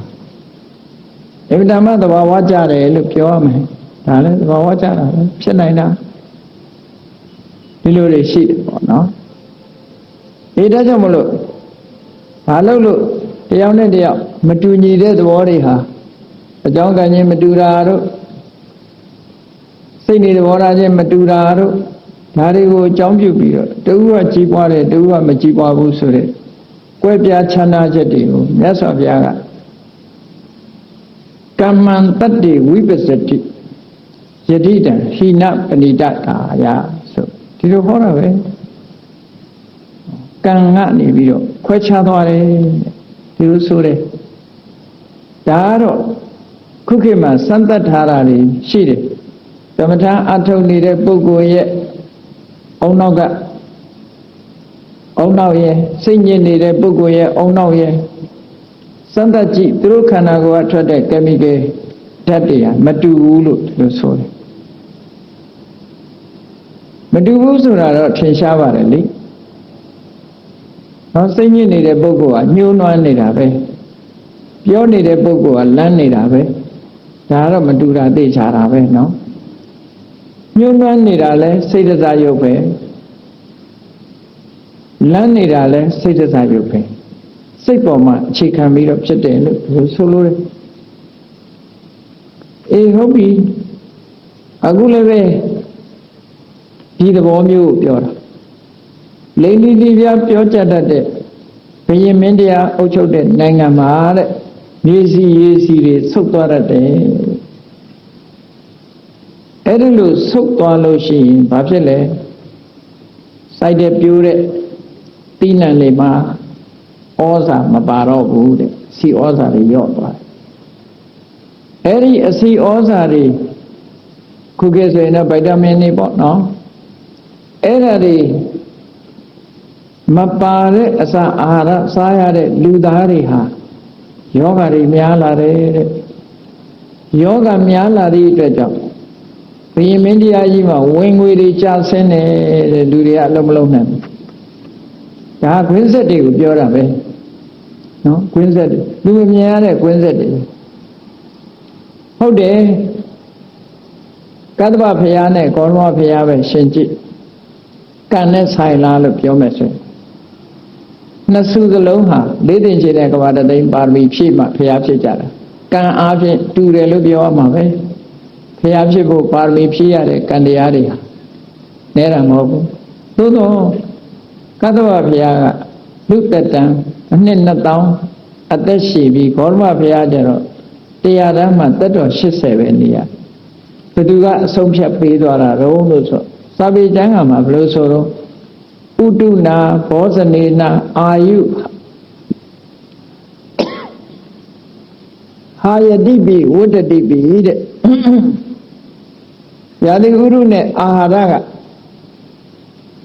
အဘိဓမ္မာသဘာဝကြတယ်လို့ပြောရမယ်ဒါလည်းသဘာဝကြတာပဲဖြစ်နိုင်တာဒီလိုတွေရှိတယ်ပေါ့နော်ဒါကြောင့်မလို့ဘာလို့တယောက်နဲ့တယောက်မတူညီတဲ့သဘောတွေဟာအကြောင်းကံချင်းမတူတာတို့စိတ်နေသဘောထားချင်းမတူတာတို့ဒါတွေကိုအကြောင်းပြုပြီးတော့တဦးကကြီးပွားတယ်တဦးကမကြီးပွားဘူးဆိုတဲ့ကွဲပြားခြားနာချက်တွေကိုမြတ်စွာဘုရားကကမ္မံတတ္တိဝိပစ္စတိယတိတံဟိနပဏိတကာယဆိုဒီလိုဟောတာပဲကံကနေပြီးတော့ခွဲခြားသွားတယ်ဒီလိုဆိုတယ်ဒါကတော့ခုခေတ်မှာစမ်းသပ်ထားတာတွေရှိတယ်သမထအထုတ်နေတဲ့ပုဂ္ဂိုလ်ရဲ့အုံနောက်ကရဲ့စိတ်ညစ်နေတဲ့ပုဂ္ဂိုလ်ရဲ့အုံနောက်ရဲ့စမ်းသပ်ကြည့်သူတို့ခန္ဓာကိုယ်ကထွက်တဲ့ chemical ဓာတ်တွေဟာမတူဘူးလို့ဒီလိုဆိုတယ် မတူဘူးဆိုတာတော့ထင်ရှားပါတယ်လေနော်စိတ်ညစ်နေတဲ့ပုဂ္ဂိုလ်ကညှိုးနွမ်းနေတာပဲပြောနေတဲ့ပုဂ္ဂိုလ်ကလမ်းနေတာပဲဒါတော့မတူတာသိချတာပဲနော်ညှိုးနွမ်းနေတာလဲစိတ်တစားရုပ်ပဲလမ်းနေတာလဲစိတ်တစားရုပ်ပဲစိတ်ပေါ်မှာအခြေခံပြီးတော့ဖြစ်တယ်လို့ဆိုလို့ရတယ်အေးဟုတ်ပြီအခုလည်းပဲဒီသဘောမျိုးကိုပြောတာလိန်ဒီပြပြောကြတတ်တဲ့ဘုရင်မင်းတရားအုပ်ချုပ်တဲ့နိုင်ငံမှာတဲ့မြေစီရေစီတွေဆုတ်သွားတတ်တယ်အဲ့ဒီလိုဆုတ်သွားလို့ရှိရင်ဘာဖြစ်လဲစိုက်တဲ့ပြိုးတဲ့တိနံလေးမှာဩဇာမပါတော့ဘူးတဲ့စီဩဇာတွေရော့သွားတယ်အဲ့ဒီအစီဩဇာတွေခုခေတ်ဆိုရင်တော့ဗိုက်တာမင်တွေပေါ့နော်အဲ့ဒါတွေမပါတဲ့အစာအာဟာရစားရတဲ့လူသားတွေဟာယောဂတွေများလာတယ်တဲ့ယောဂများလာတဲ့အတွက်ကြောင့်ဘုရင်မင်းတရားကြီးမှာဝင်ငွေတွေကျဆင်းတယ်တဲ့လူတွေကအလုံးမလုံးနိုင်ဘူးဒါကွင်းဆက်တွေကိုပြောတာပဲနော်ကွင်းဆက်တွေလူမမြင်ရတဲ့ကွင်းဆက်တွေဟုတ်တယ်ကတ္တဗဘုရားနဲ့ကောရမဘုရားပဲရှင်ကြည့်ကံနဲ့ဆိုင်လားလို့ပြောမယ်ဆိုရင်နှစ်စုစလုံးဟာလေးတင်ချေတဲ့ကဘာတသိန်းပါရမီဖြည့်မှဘုရားဖြစ်ကြတာကံအားဖြင့်တူတယ်လို့ပြောရမှာပဲဘုရားဖြစ်ဖို့ပါရမီဖြည့်ရတဲ့ကံတရားတွေဟာနဲတာမဟုတ်ဘူးသို့တော့ကတ္တဗဘုရားကလူတက်တန်အနှစ်2000အသက်ရှည်ပြီးကောရမဘုရားကျတော့တရားတန်းမှာတက်တော်80ပဲနေရဘသူကအဆုံးဖြတ်ပေးသွားတာတော့လို့ဆိုစာပေကျမ်းကမှာဘယ်လိုဆိုတော့ဥတုနာဘောဇနေနာအာယုဟာယတိပိဝတ္တတိပိတဲ့ရာသီဥတုနဲ့အာဟာရက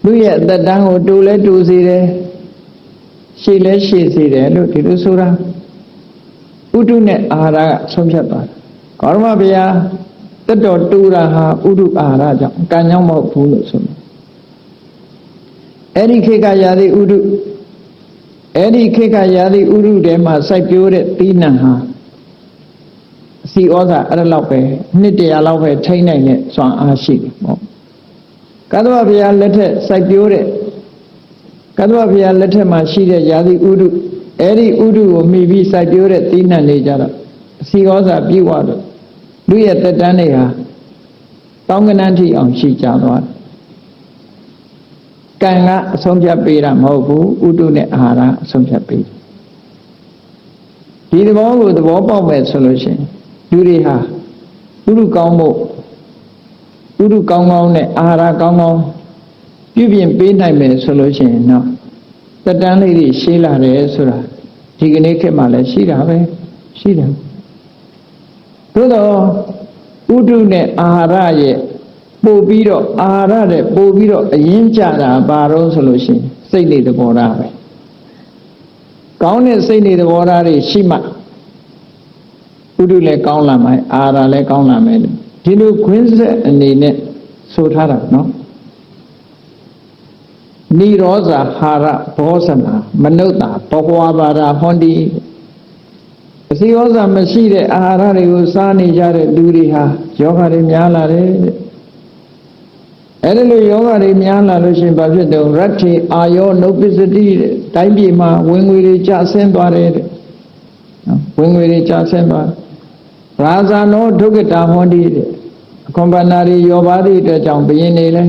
သူ့ရဲ့အသက်တန်းကိုတူလဲတူစေတယ်ရှည်လဲရှည်စေတယ်လို့ဒီလိုဆိုတာဥတုနဲ့အာဟာရကဆုံးဖြတ်သွားတယ်ကောရမဘုရားတက်တော်တူတာဟာဥတုအာဟာရကြောင့်ကံကြောင့်မဟုတ်ဘူးလို့ဆိုတယ်အဲ့ဒီခေတ်ကရာသီဥတုအဲ့ဒီခေတ်ကရာသီဥတုထဲမှာစိုက်ပျိုးတဲ့သီးနှံဟာအစီဩဇာအဲ့လောက်ပဲနှစ်100လောက်ပဲထိန်းနိုင်တဲ့စွမ်းအားရှိတယ်ပေါ့ကတ္တဗဘုရားလက်ထက်စိုက်ပျိုးတဲ့ကတ္တဗဘုရားလက်ထက်မှာရှိတဲ့ရာသီဥတုအဲ့ဒီဥတုကိုမှီပြီးစိုက်ပျိုးတဲ့သီးနှံတွေကြတော့အစီဩဇာပြည့်ဝတော့လူရဲ့တက်တန်းတွေဟာတောင်းကနန်းထိအောင်ရှိကြသွားတယ်ကံကအဆုံးဖြတ်ပေးတာမဟုတ်ဘူးဥတုနဲ့အာဟာရအဆုံးဖြတ်ပေးဒီသဘောကိုသဘောပေါက်မယ်ဆိုလို့ရှိရင်လူတွေဟာဥတုကောင်းဖို့ဥတုကောင်းကောင်းနဲ့အာဟာရကောင်းကောင်းပြုပြင်ပေးနိုင်မယ်ဆိုလို့ရှိရင်တော့တက်တန်းလေးတွေရှည်လာတယ်ဆိုတာဒီကနေ့ခေတ်မှာလည်းရှိတာပဲရှိတယ်သို့တော့ဥတုနဲ့အာဟာရရဲ့ပို့ပြီးတော့အာဟာရတဲ့ပို့ပြီးတော့အရင်ကြတာဘာတော့ဆိုလို့ရှိရင်စိတ်နေသဘောထားပဲကောင်းတဲ့စိတ်နေသဘောထားတွေရှိမှဥတုလည်းကောင်းလာမယ်အာဟာရလည်းကောင်းလာမယ်ဒီလိုခွင်းဆက်အနေနဲ့ဆိုထားတာနော်နိရောဇာဟာရဘောဇနာမနုဿာဘဂဝါဘာရာဟွန်ဒီအစီဩဇာမရှိတဲ့အာဟာရတွေကိုစားနေကြတဲ့လူတွေဟာယောဂတွေများလာတယ်တဲ့အဲ့ဒီလိုယောဂတွေများလာလို့ရှိရင်ဘာဖြစ်တော့ရတ္ထိအာယောနုပစ္စတိတဲ့တိုင်းပြည်မှာဝင်ငွေတွေကျဆင်းသွားတယ်တဲ့ဝင်ငွေတွေကျဆင်းသွားရာဇာနောဒုက္ကတာဟောတိတဲ့အခွန်ပနာတွေယောပါသည့်အတွက်ကြောင့်ဘုရင်တွေလဲ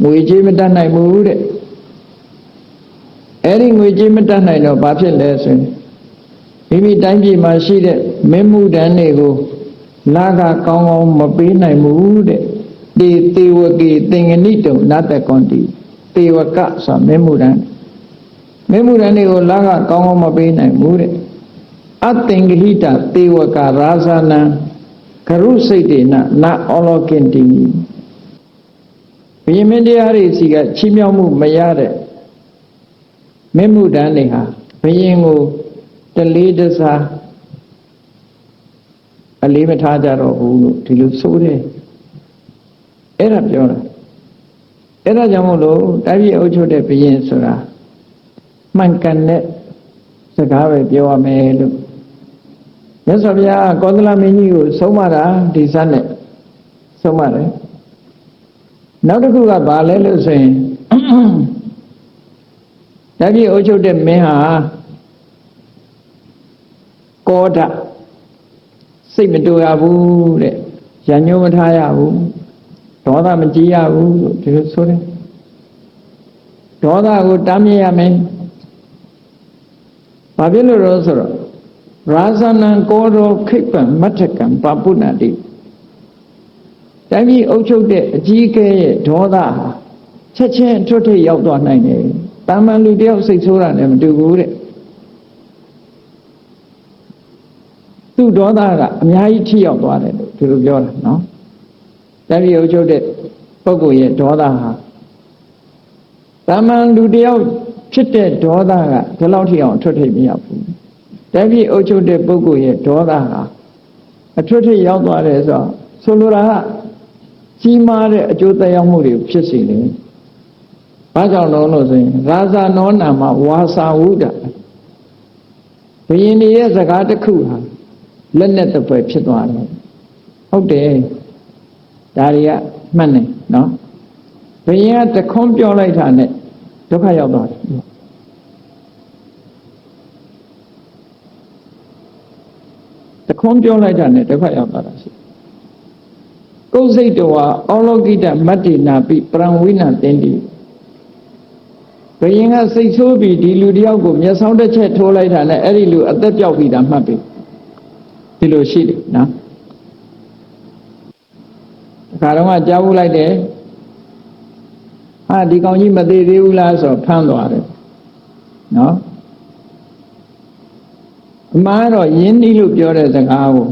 ငွေကြေးမတတ်နိုင်ဘူးတဲ့အဲ့ဒီငွေကြေးမတတ်နိုင်တော့ဘာဖြစ်လဲဆိုရင်မိမိတိုင်းပြည်မှာရှိတဲ့မင်းမှုတန်းတွေကိုလာကကောင်းကောင်းမပေးနိုင်ဘူးတဲ့တေဝကေသင်္ကနိတုံနတကွန်တိတေဝကဆိုမင်းမှုတန်းတွေကိုလာကကောင်းကောင်းမပေးနိုင်ဘူးတဲ့အသင်္ဂဟိတတေဝကရာဇာနံကရုစိတ်တေနနာအောလောကင်တိဘုရင်မင်းတရားတွေစီကချီးမြှောက်မှုမရတဲ့မင်းမှုတန်းတွေဟာဘုရင်ကိုတလေးတစားအလေးမထားကြတော့ဘူးလို့ဒီလိုဆိုတယ်အဲ့ဒါပြောတာ အဲ့ဒါကြောင့်မို့လို့တိုင်းပြည်အုပ်ချုပ်တဲ့ဘုရင်ဆိုတာမှန်ကန်တဲ့စကားပဲပြောရမယ်လို့မြတ်စွာဘုရားကောသလမင်းကြီးကိုဆုံးမတာဒီစနဲ့ဆုံးမတယ်နောက်တစ်ခုကဘာလဲလို့ဆိုရင်တိုင်းပြည်အုပ်ချုပ်တဲ့မင်းဟာကောဓစိတ်မတူရဘူးတဲ့ရညှိုးမထားရဘူးဒေါသမကြည်ရဘူးလို့ဒီလိုဆိုတယ်ဒေါသကိုတားမြစ်ရမယ်ဘာဖြစ်လို့လဲဆိုတော့ရာဇနံကောရောခိပ္ပံမတ္ထကံပပုဏ္ဏတိတိုင်းပြည်အုပ်ချုပ်တဲ့အကြီးအကဲရဲ့ဒေါသဟာချက်ချင်းထွတ်ထိပ်ရောက်သွားနိုင်တယ်တာမန်လူတယောက်စိတ်ဆိုးတာလည်းမတူဘူးတဲ့သူ့ဒေါသကအများကြီးထိရောက်သွားတယ်လို့သူတို့ပြောတာနော်တိုင်းပြည်အုပ်ချုပ်တဲ့ပုဂ္ဂိုလ်ရဲ့ဒေါသဟာတာမန်လူတယောက်ဖြစ်တဲ့ဒေါသကဒီလောက်ထိအောင်အထွတ်ထိပ်မရောက်ဘူးတိုင်းပြည်အုပ်ချုပ်တဲ့ပုဂ္ဂိုလ်ရဲ့ဒေါသဟာအထွတ်ထိပ်ရောက်သွားတယ်ဆိုလိုတာကကြီးမားတဲ့အကျိုးသက်ရောက်မှုတွေဖြစ်စေတယ်။ဘာကြောင့်လို့ဆိုရင်ရာဇာနောနာမှာဝါစာဝုဒ္ဒဘုရင်ရဲ့စကားတစ်ခုဟာလက်နဲ့တပွဲဖြစ်သွားတယ်။ဟုတ်တယ်။ဒါတွေကမှတ်နေနော်။ဘုရင်ကတခွန်းပြောလိုက်တာနဲ့ဒုက္ခရောက်သွားတယ်။တခွန်းပြောလိုက်တာနဲ့ဒုက္ခရောက်သွားတာရှိကိုယ်စိတ်တော်ဟာအောလောကိတမတ္တိနာပိပရံဝိနသင်္တိဘုရင်ကစိတ်ဆိုးပြီးဒီလူတယောက်ကိုမျက်စောင်းတစ်ချက်ထိုးလိုက်တာနဲ့အဲ့ဒီလူအသက်ပြောက်ပြီးတာမှတ်ပြီဒီလိုရှိတယ်နော်ခါတော့ကကြားဘူးလိုက်တယ်ဟာဒီကောင်ကြီးမသေးသေးဘူးလားဆိုဖမ်းသွားတယ်နော်အမှားတော့ယင်းဤလို့ပြောတဲ့စကားကို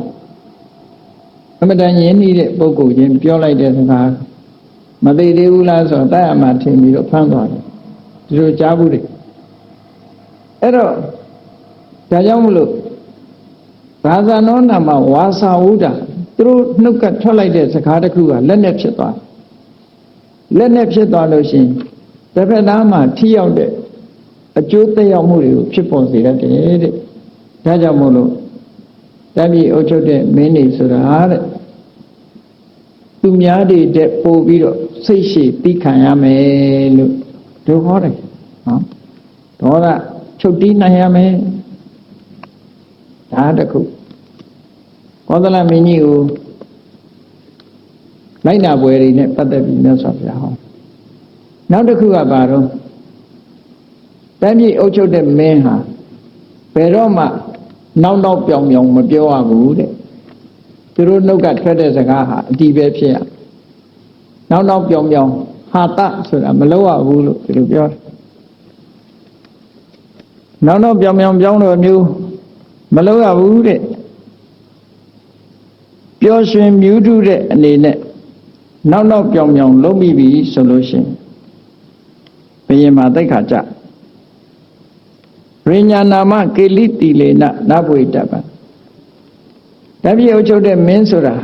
အမတန်ယင်းဤတဲ့ပုဂ္ဂိုလ်ချင်းပြောလိုက်တဲ့စကားမသေးသေးဘူးလားဆိုတော့တိုက်အမှထင်ပြီးတော့ဖမ်းသွားတယ်ဒီလိုကြားဘူးတယ်အဲ့တော့ဒါကြောင့်မလို့ဘာသာနောနာမှာဝါစာဝုဒ္ဒသူတို့နှုတ်ကထွက်လိုက်တဲ့စကားတစ်ခုကလက်နဲ့ဖြစ်သွားလက်နဲ့ဖြစ်သွားလို့ရှိရင်တစ်ဖက်သားမှာထိရောက်တဲ့အကျိုးသက်ရောက်မှုတွေကိုဖြစ်ပေါ်စေတတ်တယ်တဲ့ဒါကြောင့်မို့လို့တိုင်းပြည်အုပ်ချုပ်တဲ့မင်းတွေဆိုတာတဲ့သူများတွေတဲ့ပို့ပြီးတော့စိတ်ရှိသိခံရမယ်လို့တို့ဟောတယ်နော်ဒေါသချုပ်တီးနိုင်ရမယ်ဒါတခုကောသလမင်းကြီးကိုလိုက်နာပွဲတွေနဲ့ပတ်သက်ပြီးမြတ်စွာဘုရားဟောနောက်တစ်ခုကဘာတော့တိုင်းပြည်အုပ်ချုပ်တဲ့မင်းဟာဘယ်တော့မှနောက်ပြောင်ပြောင်မပြောရဘူးတဲ့သူတို့နှုတ်ကထွက်တဲ့စကားဟာအတီးပဲဖြစ်ရနောက်ပြောင်ပြောင်ဟာတဆိုတာမလုပ်ရဘူးလို့ဒီလိုပြောတယ်နောက်ပြောင်ပြောင်ပြောင်းတော့မျိုးမလုပ်ရဘူးတဲ့ပျော်ရွှင်မြူးထုတဲ့အနေနဲ့နောက်ပြောင်ပြောင်လုံးပြီးပြီဆိုလို့ရှိရင်ဘုရင်မှာတိတ်ခါကြရိညာနာမကေလိတိလေနနဘွေတပံတပြည့်အုပ်ချုပ်တဲ့မင်းဆိုတာ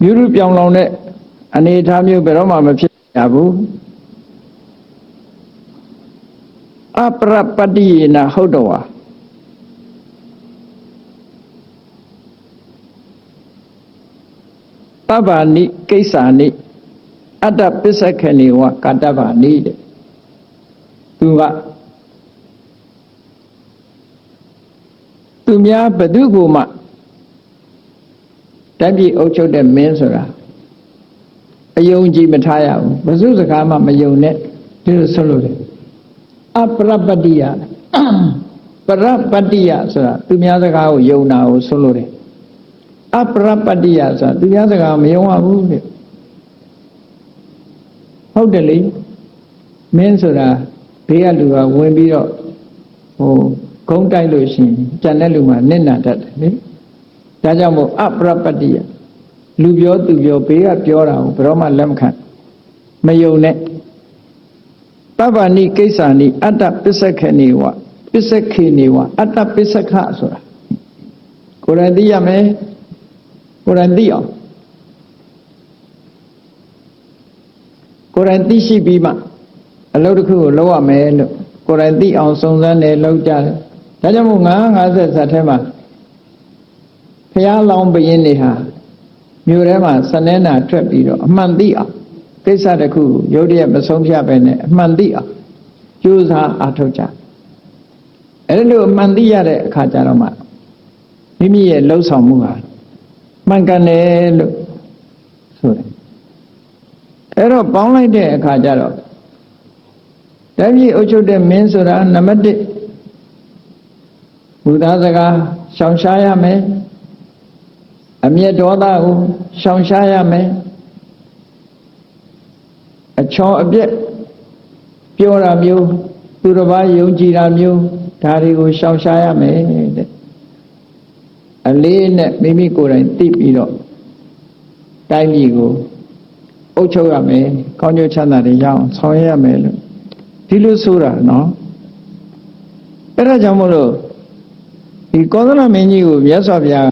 မြူးထုပြောင်လောင်တဲ့အနေအထားမျိုးဘယ်တော့မှမဖြစ်ရဘူးအပရပတ္တိယေနဟုတ်တော်ဟာတဗ္ဗာနိကိစ္ဆာနိအတ္တပစ္စခေနိဝကတ္တဗာနိတဲ့သူကသူများဘသူကိုမှတိုင်းပြည်အုပ်ချုပ်တဲ့မင်းဆိုတာအယုံကြည်မထားရဘူးဘသူစကားမှမယုံနဲ့ဒီလိုဆိုလို့တယ်အပရပတ္တိယပရပတ္တိယဆိုတာသူများစကားကိုယုံတာကိုဆိုလို့တယ်အပရပတ္တိယဆိုတာသူများစကားမယုံရဘူးတဲ့ဟုတ်တယ်လေမင်းဆိုတာဘေးကလူကဝင်ပြီးတော့ဂုံးတိုက်လို့ရှိရင်ကြံတဲ့လူမှနစ်နာတတ်တယ်လေဒါကြောင့်မို့အပရပတ္တိယလူပြောသူပြောဘေးကပြောတာကိုဘယ်တော့မှလက်မခံမယုံနဲ့တဗ္ဗာနိကိစ္ဆာနိအတ္တပစ္စခေနိဝပစ္စခေနိဝအတ္တပစ္စခဆိုတာကိုယ်တိုင်သိရမယ်ကိုယ်တိုင်သိအောင် ကိုယ်တိုင်သိရှိပြီးမှအလုပ်တစ်ခုကိုလုပ်ရမယ်လို့ကိုယ်တိုင်သိအောင်စုံစမ်းတယ်လုပ်ကြတယ်ဒါကြောင့်မို့950ဇတ်ထဲမှာဘုရားလောင်းဘုရင်တွေဟာမြို့ထဲမှာစနေနာထွက်ပြီးတော့အမှန်သိအောင်ကိစ္စတစ်ခုရုပ်တရက်မဆုံးဖြတ်ပဲနဲ့အမှန်သိအောင်ကြိုးစားအားထုတ်ကြအဲ့လိုအမှန်သိရတဲ့အခါကျတော့မှမိမိရဲ့လှုပ်ဆောင်မှုဟာမှန်ကန်တယ်လို့ဆိုတယ်အဲ့တော့ပေါင်းလိုက်တဲ့အခါကျတော့တိုင်းပြည်အုပ်ချုပ်တဲ့မင်းဆိုတာနံပါတ်1ဘုရားစကားရှောင်ရှားရမယ်အမျက်ဒေါသကိုရှောင်ရှားရမယ်အချောအပြက်ပြောတာမျိုးသူတစ်ပါးယုံကြည်တာမျိုးဒါတွေကိုရှောင်ရှားရမယ်တဲ့အလေးနဲ့မိမိကိုယ်တိုင်သိပြီးတော့တိုင်းပြည်ကိုအုပ်ချုပ်ရမယ်ကောင်းကျိုးချမ်းသာတွေရအောင်ဆောင်ရွက်ရမယ်လို့ဒီလိုဆိုတာနော်အဲ့ဒါကြောင့်မို့လို့ဒီကောသလမင်းကြီးကိုမြတ်စွာဘုရား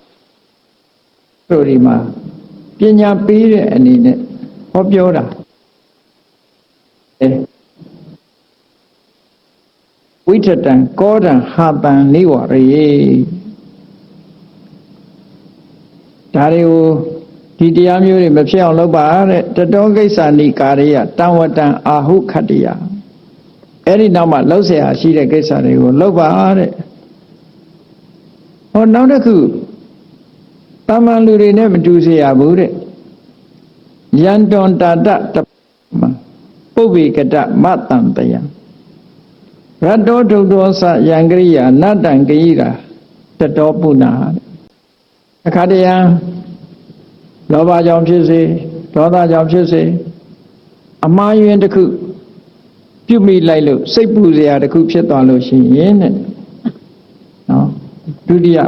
တို့ဒီမှာပညာပေးတဲ့အနေနဲ့ဟောပြောတာဝိထတံကောတံဟာတံနိဝရေဒါတွေကိုဒီတရားမျိုးတွေမဖြစ်အောင်လုပ်ပါတဲ့တတောကိစ္ဆာနိကာရိယတံဝတံအာဟုခတ္တယအဲ့ဒီနောက်မှလှုပ်เสียရှိတဲ့ကိစ္စတွေကိုလုပ်ပါတဲ့ဟောနောက်တစ်ခုတာမန်လူတွေနဲ့မတူစေရဘူးတဲ့ယန္တွန်တာတပုဗ္ဗေကတမတံတယရတ္တောဒုဒောသယံကရိယာနတ္တံကယိရာတတောပုဏ္ဏအခါတရံလောဘကြောင့်ဖြစ်စေဒေါသကြောင့်ဖြစ်စေအမှားယွင်းတစ်ခုပြုမိလိုက်လို့စိတ်ပူစရာတစ်ခုဖြစ်သွားလို့ရှိရင်တဲ့နော်ဒုတိယ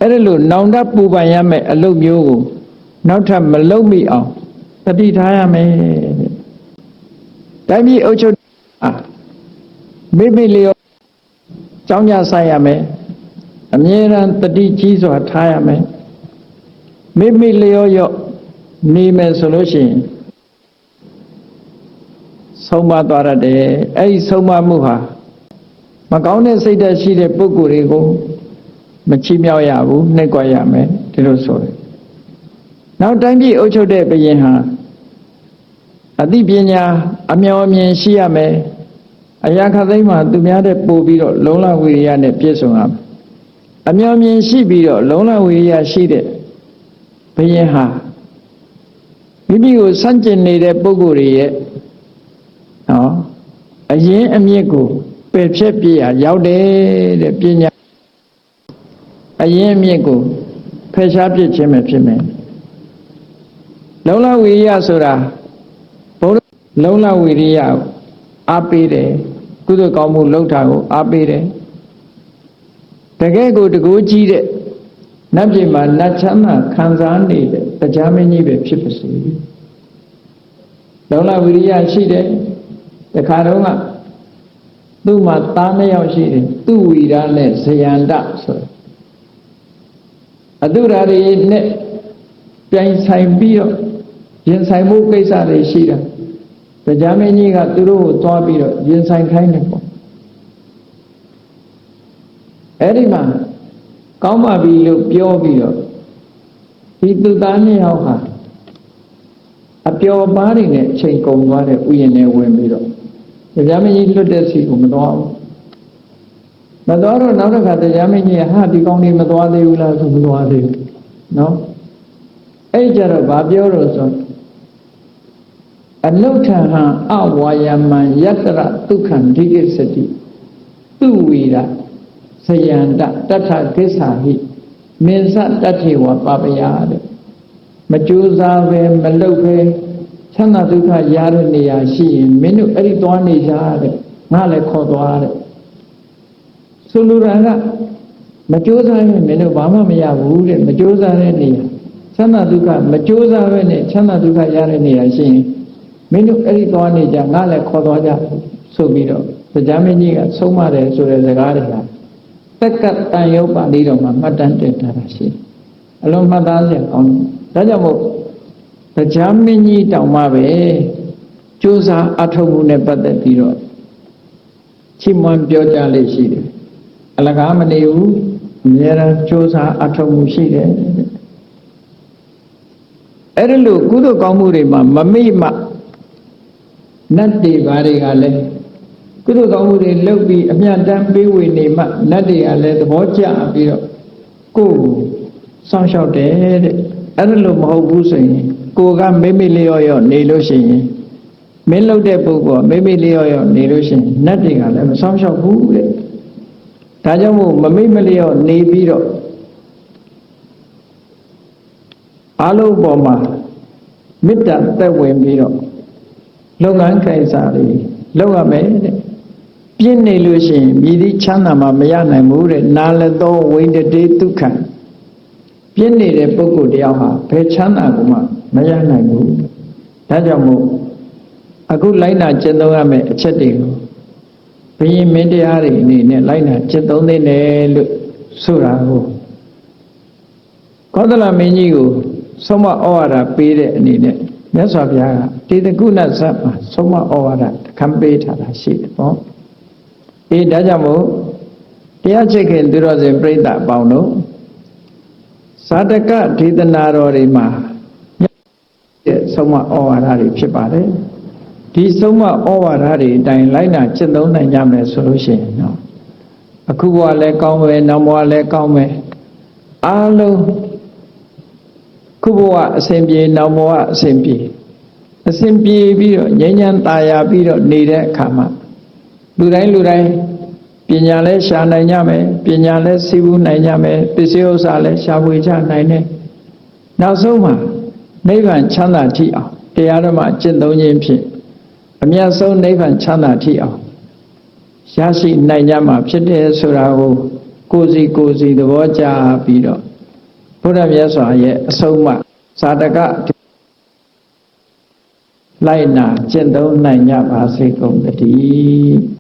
အဲ့ဒါလို့နောင်တပူပန်ရမယ်အလုပ်မျိုးကိုနောက်ထပ်မလုပ်မိအောင်တတိထားရမယ်တဲ့တိုင်းပြည်အုပ်ချုပ်မိမိလျော်ကြောင်းကြဆိုင်ရမယ်အမြဲတမ်းတတိကြီးစွာထားရမယ်မိမိလျော်ရော့နေမယ်ဆိုလို့ရှိရင်ဆုံးမသွားရတယ်အဲ့ဒီဆုံးမမှုဟာမကောင်းတဲ့စိတ်ဓာတ်ရှိတဲ့ပုဂ္ဂိုလ်တွေကိုမချီးမြှောက်ရဘူးနှိပ်ကွက်ရမယ်ဒီလိုဆိုတယ်နောက်တိုင်းပြည်အုပ်ချုပ်တဲ့ဘုရင်ဟာအသိပညာအမြော်အမြင်ရှိရမယ်အရာခသိမ်းမှာသူများတဲ့ပို့ပြီးတော့လုံလဝိရိယနဲ့ပြည့်စုံရမယ်အမြော်အမြင်ရှိပြီးတော့လုံလဝိရိယရှိတဲ့ဘုရင်ဟာမိမိကိုစန့်ကျင်နေတဲ့ပုဂ္ဂိုလ်တွေရဲ့နော်အရင်အမြစ်ကိုပယ်ဖြတ်ပြရရောက်တယ်တဲ့ပညာအရင်အမြစ်ကိုဖယ်ရှားပြစ်ခြင်းပဲဖြစ်မယ်လုံလဝိရိယဆိုတာဘုရားလုံလဝိရိယကိုအားပေးတယ်ကုသိုလ်ကောင်းမှုလုပ်တာကိုအားပေးတယ်တကယ်ကိုတကူကြီးတဲ့နတ်ပြည်မှာနတ်ချမ်းသာခံစားနေတဲ့တရားမင်းကြီးပဲဖြစ်ပါစေလုံလဝိရိယရှိတယ်တခါတော့ကသူ့မှာသားနှစ်ယောက်ရှိတယ်သူဝီရနဲ့ဇယန္တဆိုအတုရာတွေနဲ့ပြိုင်ဆိုင်ပြီးတော့ရင်ဆိုင်မှုကိစ္စတွေရှိတာတရားမင်းကြီးကသူတို့ကိုသွားပြီးတော့ရင်ဆိုင်ခိုင်းတယ်ပေါ့အဲ့ဒီမှာကောင်းပါပြီလို့ပြောပြီးတော့ဒီသူသားနှစ်ယောက်ဟာအပျော်ပါးတွေနဲ့အချိန်ကုန်သွားတဲ့ဥယျာဉ်ထဲဝင်ပြီးတော့တရားမင်းကြီးလွတ်တဲ့စီကိုမသွားဘူးမသွားတော့နောက်တစ်ခါတရားမင်းကြီးကဟာဒီကောင်းလေးမသွားသေးဘူးလားဆိုမသွားသေးဘူးနော်အဲ့ကြတော့ဗာပြောတော့ဆိုအနုထဟံအဝါယမံယတရဒုက္ခံဒိဋ္ဌိစတိသူဝီရဇယန္တတထကိစ္ဆာဟိမင်းစတတ္ထေဝပပယတဲ့မကြိုးစားပဲမလုပ်ပဲချမ်းသာဒုက္ခရတဲ့နေရာရှိရင်မင်းတို့အဲ့ဒီသွားနေကြတဲ့ငါလည်းခေါ်သွားတဲ့ဆိုလိုတာကမကြိုးစားရင်မင်းတို့ဘာမှမရဘူးတဲ့မကြိုးစားတဲ့နေရာချမ်းသာဒုက္ခမကြိုးစားပဲနဲ့ချမ်းသာဒုက္ခရတဲ့နေရာရှိရင်မင်းတို့အဲ့ဒီသွားနေကြငါလည်းခေါ်သွားကြဆိုပြီးတော့တရားမင်းကြီးကဆုံးမတယ်ဆိုတဲ့စကားတွေဟာတက္ကတန်ရုပ်ပါဠိတော်မှာမှတ်တမ်းတင်ထားတာရှိတယ်အလုံးမှတ်သားစရာကောင်းတယ်ဒါကြောင့်မို့တရားမင်းကြီးတောင်မှပဲ ကြိုးစားအထောက်မှုနဲ့ပတ်သက်ပြီးတော့ချီးမွမ်းပြောကြလေရှိတယ်အလကားမနေဘူးအများအားကြိုးစားအထောက်မှုရှိတယ်အဲ့ဒီလိုကုသိုလ်ကောင်းမှုတွေမှာမမိမနတ်တွေဘာတွေကလည်းကုသိုလ်ကောင်းမှုတွေလုပ်ပြီးအမြတ်တမ်းပေးဝေနေမှနတ်တွေကလည်းသဘောကျပြီးတော့ကိုယ်စောင့်ရှောက်တယ်တဲ့အဲ့ဒါလိုမဟုတ်ဘူးဆိုရင်ကိုကမိမိလျော့ရော့နေလို့ရှိရင်မင်းလုပ်တဲ့ပုဂ္ဂိုလ်မိမိလျော့ရော့နေလို့ရှိရင်နတ်တွေကလည်းမစောင့်ရှောက်ဘူးတဲ့ဒါကြောင့်မို့မမိမလျော့နေပြီးတော့အလုံးပေါ်မှာမေတ္တာသက်ဝင်ပြီးတော့လုပ်ငန်းကိစ္စတွေလုပ်ရမယ်တဲ့ပြင်းနေလို့ရှိရင်မြည်သည့်ချမ်းသာမှမရနိုင်ဘူးတဲ့နာလသောဝိန္ဒတေဒုက္ခပြင်းနေတဲ့ပုဂ္ဂိုလ်တယောက်ဟာဘယ်ချမ်းသာကိုမှမရနိုင်ဘူးဒါကြောင့်မို့အခုလိုက်နာကျင့်သုံးရမယ့်အချက်တွေကိုဘုရင်မင်းတရားတွေအနေနဲ့လိုက်နာကျင့်သုံးသင့်တယ်လို့ဆိုတာကိုကောသလမင်းကြီးကိုဆုံးမဩဝါဒပေးတဲ့အနေနဲ့မြတ်စွာဘုရားကတေတကုဏဇတ်မှာဆုံးမဩဝါဒခံပေးထားတာရှိတယ်ပေါ့ဒါကြောင့်မို့တရားချစ်ခင်သူတော်စင်ပြိဿအပေါင်းတို့ဇာတကဒေသနာတော်တွေမှာဆုံးမဩဝါဒတွေဖြစ်ပါတယ်ဒီဆုံးမဩဝါဒတွေအတိုင်းလိုက်နာကျင့်သုံးနိုင်ကြမယ်ဆိုလို့ရှိရင်တော့အခုဘဝလည်းကောင်းမယ်နောက်ဘဝလည်းကောင်းမယ်အားလုံးခုဘဝအစဉ်ပြေနောက်ဘဝအစဉ်ပြေပြီးတော့ငြိမ်းချမ်းသာယာပြီးတော့နေတဲ့အခါမှာလူတိုင်းပညာလည်းရှာနိုင်ကြမယ်ပညာလည်းစီးပူးနိုင်ကြမယ်ပစ္စည်းဥစ္စာလည်းရှာဖွေကြနိုင်တယ်နောက်ဆုံးမှာနိဗ္ဗာန်ချမ်းသာထိအောင်တရားဓမ္မကျင့်သုံးခြင်းဖြင့်အမြတ်ဆုံးနိဗ္ဗာန်ချမ်းသာထိအောင်ရရှိနိုင်ကြမှာဖြစ်တယ်ဆိုတာကိုကိုယ်စီသဘောကျပြီးတော့ဘုရားမြတ်စွာရဲ့အဆုံးအမဇာတကလိုက်နာကျင့်သုံးနိုင်ကြပါစေကုန်သတည်း